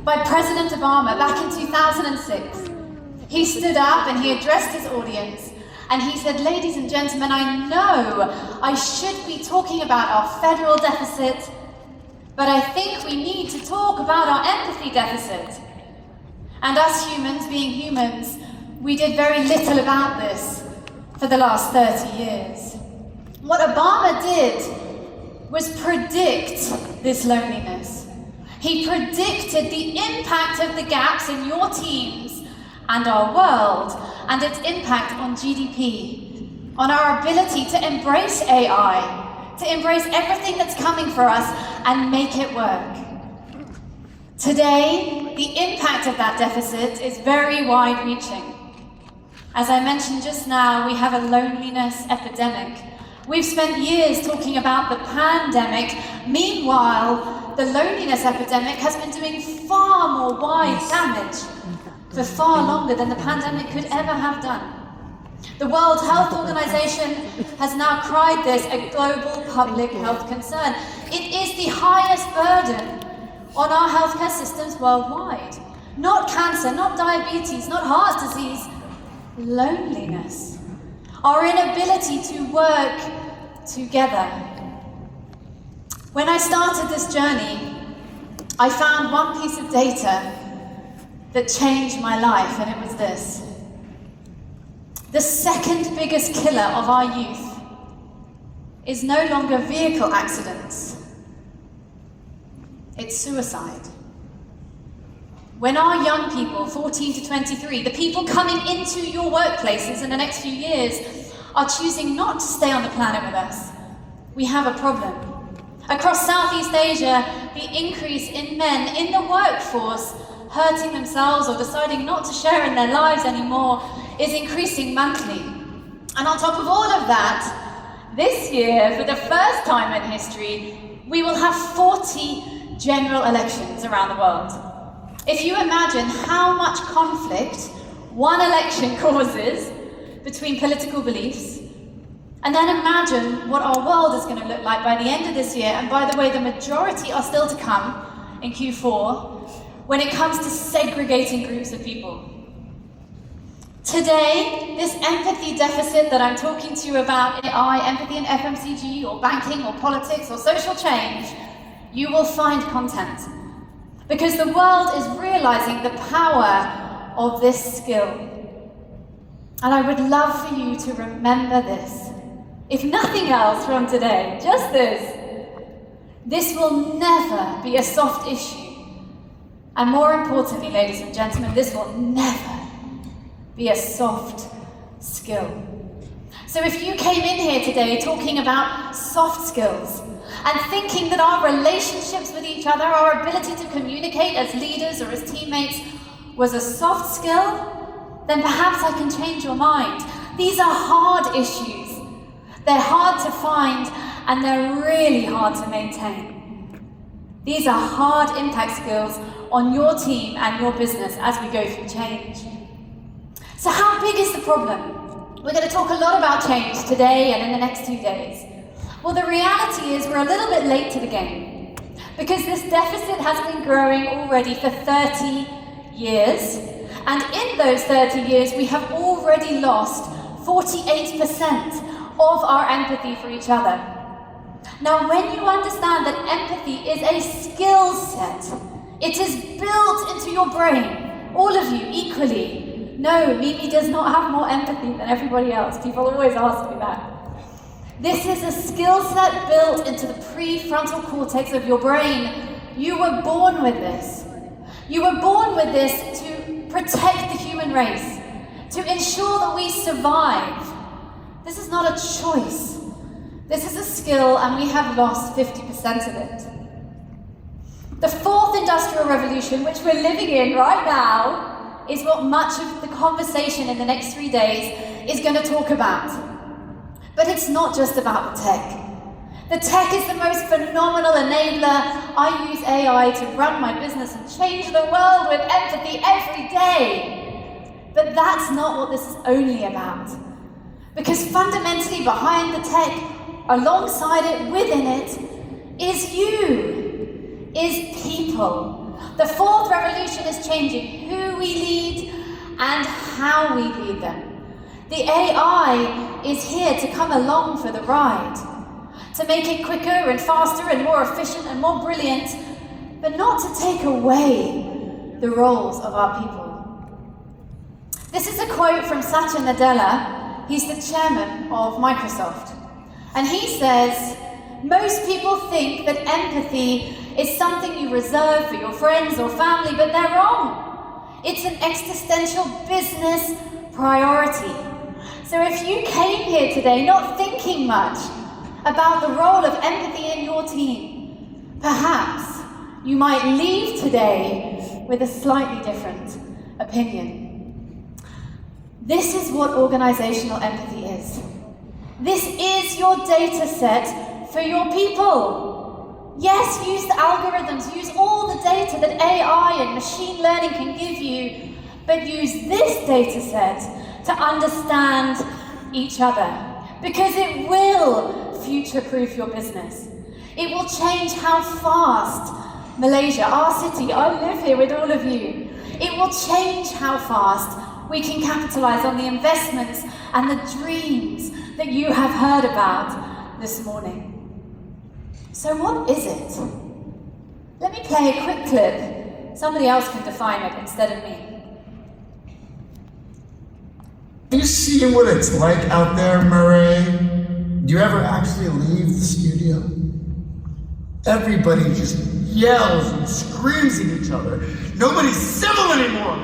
by President Obama back in 2006. He stood up and he addressed his audience and he said, "Ladies and gentlemen, I know I should be talking about our federal deficit, but I think we need to talk about our empathy deficit." And us humans, being humans, we did very little about this for the last 30 years. What Obama did was predict this loneliness. He predicted the impact of the gaps in your teams and our world, and its impact on GDP, on our ability to embrace AI, to embrace everything that's coming for us and make it work. Today, the impact of that deficit is very wide-reaching. As I mentioned just now, we have a loneliness epidemic. We've spent years talking about the pandemic. Meanwhile, the loneliness epidemic has been doing far more wide damage for far longer than the pandemic could ever have done. The World Health Organization has now cried this a global public health concern. It is the highest burden on our healthcare systems worldwide. Not cancer, not diabetes, not heart disease, loneliness. Our inability to work together. When I started this journey, I found one piece of data that changed my life, and it was this. The second biggest killer of our youth is no longer vehicle accidents, it's suicide. When our young people, 14 to 23, the people coming into your workplaces in the next few years, are choosing not to stay on the planet with us, we have a problem. Across Southeast Asia, the increase in men in the workforce hurting themselves or deciding not to share in their lives anymore is increasing monthly. And on top of all of that, this year, for the first time in history, we will have 40 general elections around the world. If you imagine how much conflict one election causes between political beliefs, and then imagine what our world is going to look like by the end of this year, and by the way, the majority are still to come in Q4, when it comes to segregating groups of people. Today, this empathy deficit that I'm talking to you about, AI, empathy in FMCG, or banking, or politics, or social change, you will find content. Because the world is realizing the power of this skill. And I would love for you to remember this. If nothing else from today, just this. This will never be a soft issue. And more importantly, ladies and gentlemen, this will never be a soft skill. So if you came in here today talking about soft skills and thinking that our relationships with each other, our ability to communicate as leaders or as teammates was a soft skill, then perhaps I can change your mind. These are hard issues. They're hard to find and they're really hard to maintain. These are hard impact skills on your team and your business as we go through change. So how big is the problem? We're going to talk a lot about change today and in the next 2 days. Well, the reality is we're a little bit late to the game because this deficit has been growing already for 30 years. And in those 30 years, we have already lost 48% of our empathy for each other. Now, when you understand that empathy is a skill set, it is built into your brain, all of you equally. No, Mimi does not have more empathy than everybody else. People always ask me that. This is a skill set built into the prefrontal cortex of your brain. You were born with this. You were born with this to protect the human race, to ensure that we survive. This is not a choice. This is a skill, and we have lost 50% of it. The fourth industrial revolution, which we're living in right now, is what much of the conversation in the next 3 days is going to talk about. But it's not just about the tech. The tech is the most phenomenal enabler. I use AI to run my business and change the world with empathy every day. But that's not what this is only about. Because fundamentally behind the tech, alongside it, within it, is you, is people. The fourth revolution is changing who we lead and how we lead them. The AI is here to come along for the ride, to make it quicker and faster and more efficient and more brilliant, but not to take away the roles of our people. This is a quote from Satya Nadella. He's the chairman of Microsoft. And he says, "Most people think that empathy is something you reserve for your friends or family, but they're wrong. It's an existential business priority." So if you came here today not thinking much about the role of empathy in your team, perhaps you might leave today with a slightly different opinion. This is what organizational empathy is. This is your data set for your people. Yes, use the algorithms, use all the data that AI and machine learning can give you, but use this data set to understand each other, because it will future-proof your business. It will change how fast Malaysia, our city, I live here with all of you. It will change how fast we can capitalize on the investments and the dreams that you have heard about this morning. So what is it? Let me play a quick clip. Somebody else can define it instead of me. You see what it's like out there, Murray? Do you ever actually leave the studio? Everybody just yells and screams at each other. Nobody's civil anymore.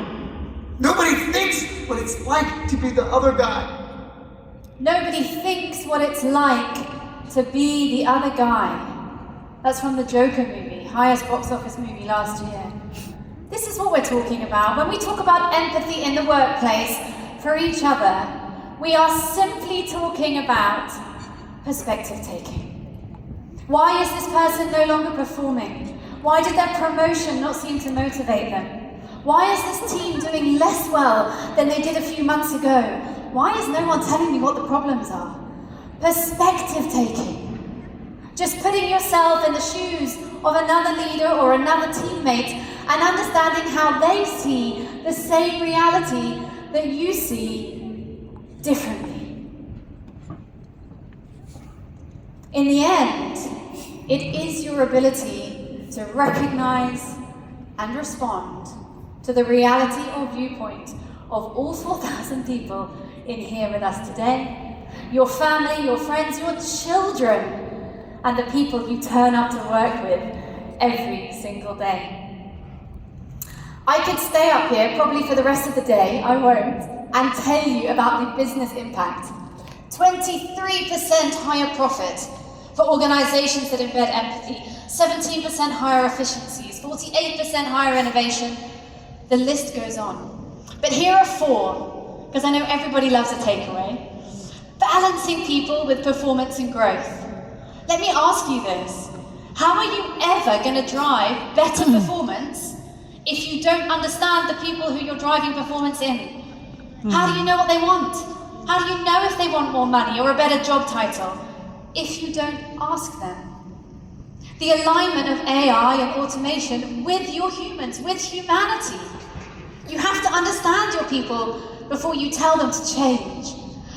Nobody thinks what it's like to be the other guy. Nobody thinks what it's like to be the other guy. That's from the Joker movie, highest box office movie last year. This is what we're talking about. When we talk about empathy in the workplace for each other, we are simply talking about perspective taking. Why is this person no longer performing? Why did their promotion not seem to motivate them? Why is this team doing less well than they did a few months ago? Why is no one telling me what the problems are? Perspective taking. Just putting yourself in the shoes of another leader or another teammate and understanding how they see the same reality that you see differently. In the end, it is your ability to recognize and respond to the reality or viewpoint of all 4,000 people in here with us today, your family, your friends, your children, and the people you turn up to work with every single day. I could stay up here probably for the rest of the day, I won't, and tell you about the business impact. 23% higher profit for organizations that embed empathy, 17% higher efficiencies, 48% higher innovation. The list goes on. But here are 4, because I know everybody loves a takeaway. Balancing people with performance and growth. Let me ask you this. How are you ever going to drive better performance if you don't understand the people who you're driving performance in? How do you know what they want? How do you know if they want more money or a better job title if you don't ask them? The alignment of AI and automation with your humans, with humanity. You have to understand your people before you tell them to change,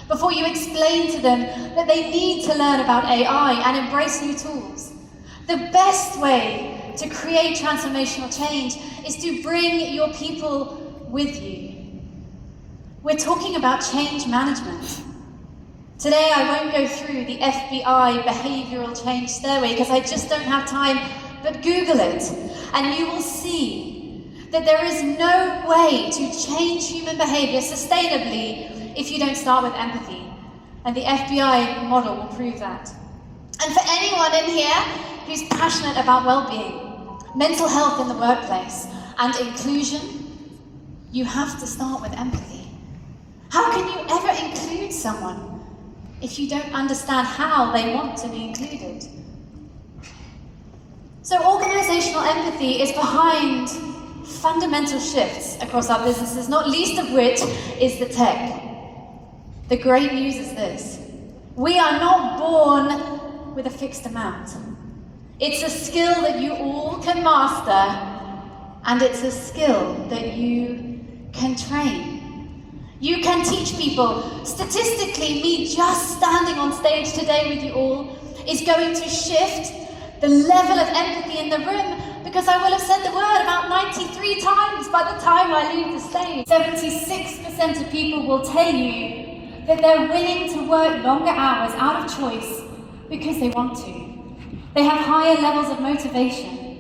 before you explain to them that they need to learn about AI and embrace new tools. The best way to create transformational change is to bring your people with you. We're talking about change management. Today I won't go through the FBI behavioral change stairway because I just don't have time, but Google it and you will see that there is no way to change human behavior sustainably if you don't start with empathy. And the FBI model will prove that. And for anyone in here who's passionate about well-being, mental health in the workplace, and inclusion, you have to start with empathy. How can you ever include someone if you don't understand how they want to be included? So organizational empathy is behind fundamental shifts across our businesses, not least of which is the tech. The great news is this: we are not born with a fixed amount. It's a skill that you all can master and it's a skill that you can train. You can teach people. Statistically, me just standing on stage today with you all is going to shift the level of empathy in the room, because I will have said the word about 93 times by the time I leave the stage. 76% of people will tell you that they're willing to work longer hours out of choice because they want to. They have higher levels of motivation.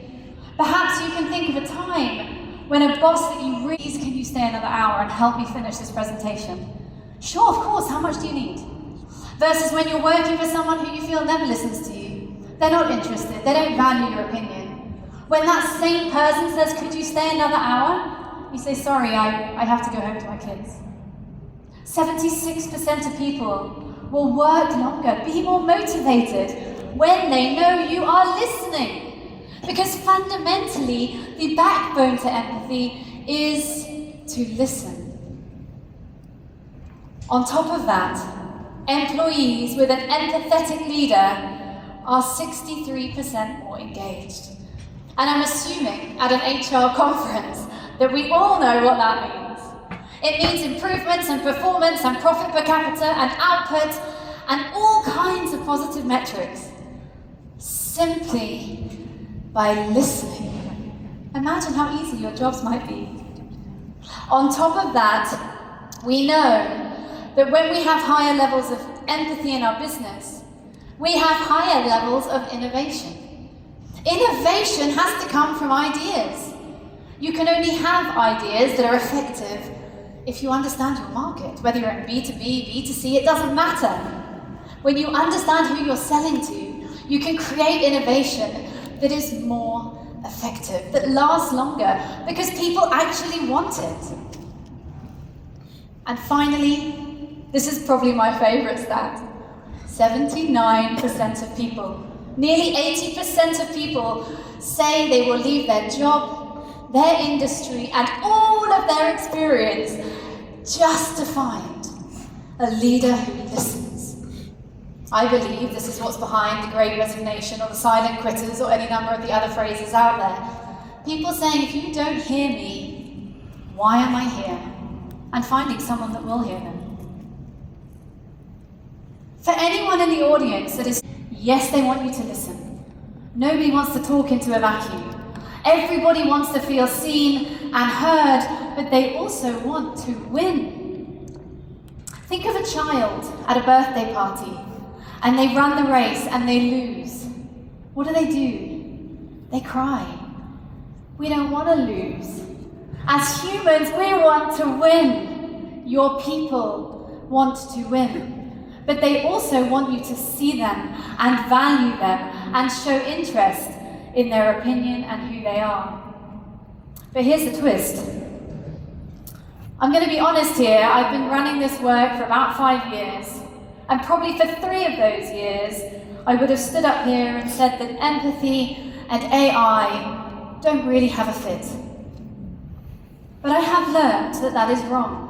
Perhaps you can think of a time when a boss that you really, can you stay another hour and help me finish this presentation? Sure, of course, how much do you need? Versus when you're working for someone who you feel never listens to you. They're not interested, they don't value your opinion. When that same person says, could you stay another hour? You say, sorry, I have to go home to my kids. 76% of people will work longer, be more motivated when they know you are listening. Because fundamentally, the backbone to empathy is to listen. On top of that, employees with an empathetic leader are 63% more engaged. And I'm assuming at an HR conference that we all know what that means. It means improvements in performance and profit per capita and output and all kinds of positive metrics. Simply by listening. Imagine how easy your jobs might be. On top of that, we know that when we have higher levels of empathy in our business, we have higher levels of innovation. Innovation has to come from ideas. You can only have ideas that are effective if you understand your market. Whether you're in B2B, B2C, it doesn't matter. When you understand who you're selling to, you can create innovation that is more effective, that lasts longer, because people actually want it. And finally, this is probably my favorite stat. 79% of people, nearly 80% of people say they will leave their job, their industry, and all of their experience just to find a leader who listens. I believe this is what's behind the Great Resignation or the silent quitters or any number of the other phrases out there. People saying, if you don't hear me, why am I here? And finding someone that will hear them. For anyone in the audience that is, yes, they want you to listen. Nobody wants to talk into a vacuum. Everybody wants to feel seen and heard, but they also want to win. Think of a child at a birthday party, and they run the race and they lose. What do? They cry. We don't want to lose. As humans, we want to win. Your people want to win. But they also want you to see them and value them and show interest in their opinion and who they are. But here's the twist. I'm going to be honest here, I've been running this work for about 5 years, and probably for 3 of those years, I would have stood up here and said that empathy and AI don't really have a fit. But I have learned that that is wrong.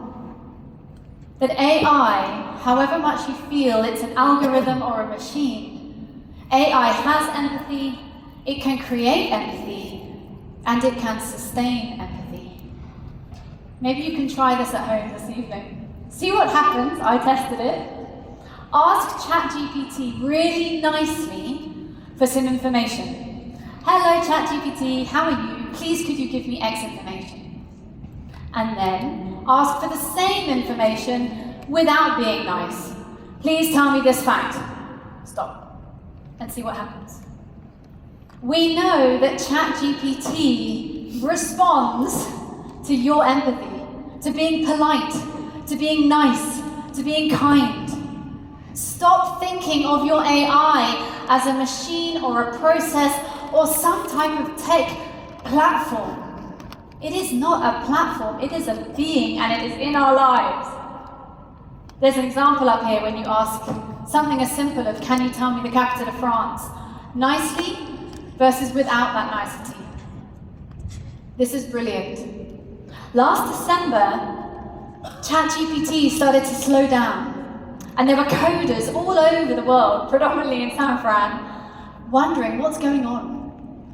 That AI, however much you feel it's an algorithm or a machine, AI has empathy, it can create empathy, and it can sustain empathy. Maybe you can try this at home this evening. See what happens. I tested it. Ask ChatGPT really nicely for some information. Hello ChatGPT, how are you? Please could you give me X information? And then ask for the same information without being nice. Please tell me this fact. Stop. And see what happens. We know that ChatGPT responds to your empathy, to being polite, to being nice, to being kind. Stop thinking of your AI as a machine or a process or some type of tech platform. It is not a platform, it is a being, and it is in our lives. There's an example up here when you ask something as simple as, can you tell me the capital of France? Nicely versus without that nicety. This is brilliant. Last December, ChatGPT started to slow down, and there were coders all over the world, predominantly in San Fran, wondering what's going on.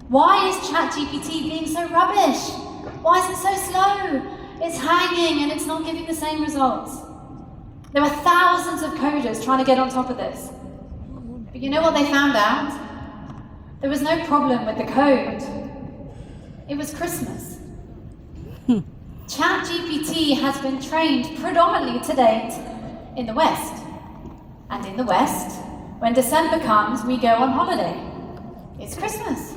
Why is ChatGPT being so rubbish? no, it's hanging and it's not giving the same results. There were thousands of coders trying to get on top of this. But you know what they found out? There was no problem with the code. It was Christmas. ChatGPT has been trained predominantly to date in the West. And in the West, when December comes, we go on holiday. It's Christmas.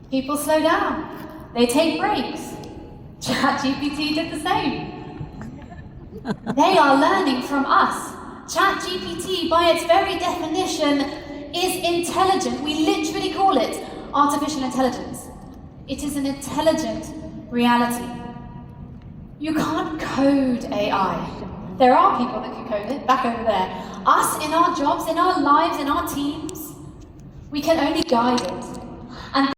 People slow down. They take breaks. ChatGPT did the same. They are learning from us. ChatGPT, by its very definition, is intelligent. We literally call it artificial intelligence. It is an intelligent reality. You can't code AI. There are people that can code it, back over there. Us, in our jobs, in our lives, in our teams, we can only guide it. And